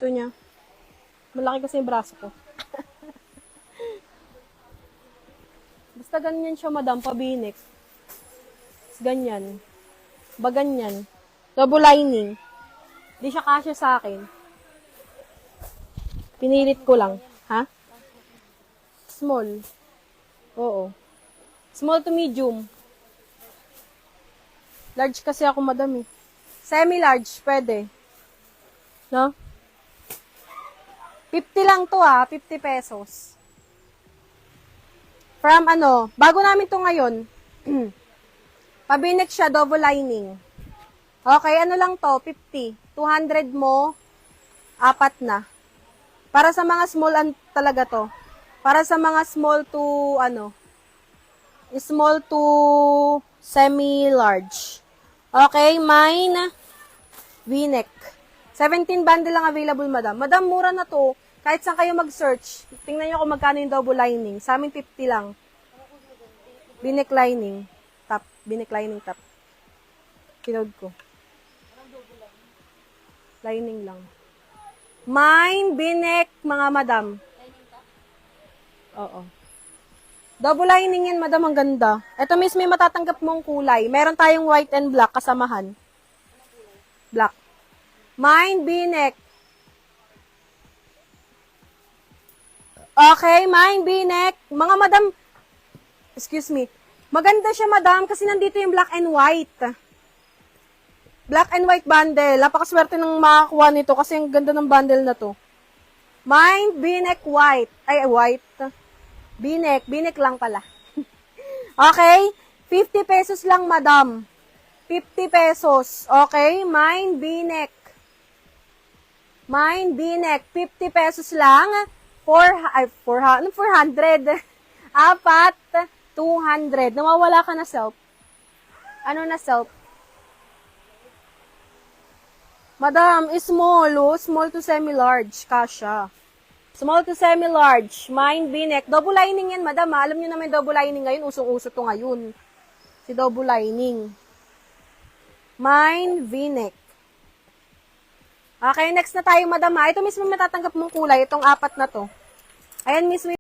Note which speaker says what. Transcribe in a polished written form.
Speaker 1: Ito niya. Malaki kasi yung braso ko. Basta ganyan siya, madam, pabinik. Ganyan. Baganyan. Double lining. Di siya kasya sa akin. Pinilit ko lang. Ha? Small. Oo. Small to medium. Large kasi ako, madam eh. Semi-large, pwede. No? 50 lang to 50 pesos. From bago namin to ngayon. Pabinek siya, double lining. Okay, lang to, 50. 200 mo, 4 na. Para sa mga small talaga to. Para sa mga small to, small to semi-large. Okay, mine, V-neck. 17 bundle lang available, madam. Madam, mura na to. Kahit saan kayo mag-search. Tingnan nyo kung magkano yung double lining. Sa amin, 50 lang. V-neck lining. Top. V-neck lining top. Pinod ko. Lining lang. Mine, V-neck, mga madam. Oo. Double lining yan, madam. Ang ganda. Ito mismo yung matatanggap mong kulay. Meron tayong white and black kasamahan. Black. Mine, V-neck. Okay, mine, V-neck. Mga madam, excuse me. Maganda siya, madam, kasi nandito yung black and white. Black and white bundle. Napakaswerte ng makakuha nito kasi ang ganda ng bundle na to. Mine, V-neck, white. Ay, white. V-neck. V-neck lang pala. Okay? 50 pesos lang, madam. 50 pesos. Okay? Mine, V-neck. Mine, V-neck. 50 pesos lang. 400. 200. Nawawala ka na, self. Ano na, self? Madam, small, small to semi-large. Kasha. Small to semi-large. Mine, V-neck. Double lining yan, madam. Alam nyo naman double lining ngayon. Usong-uso to ngayon. Si double lining. Mine, V-neck. Okay, next na tayo, madam. Ito mismo matatanggap mong kulay. Itong 4 na to. Ayan mismo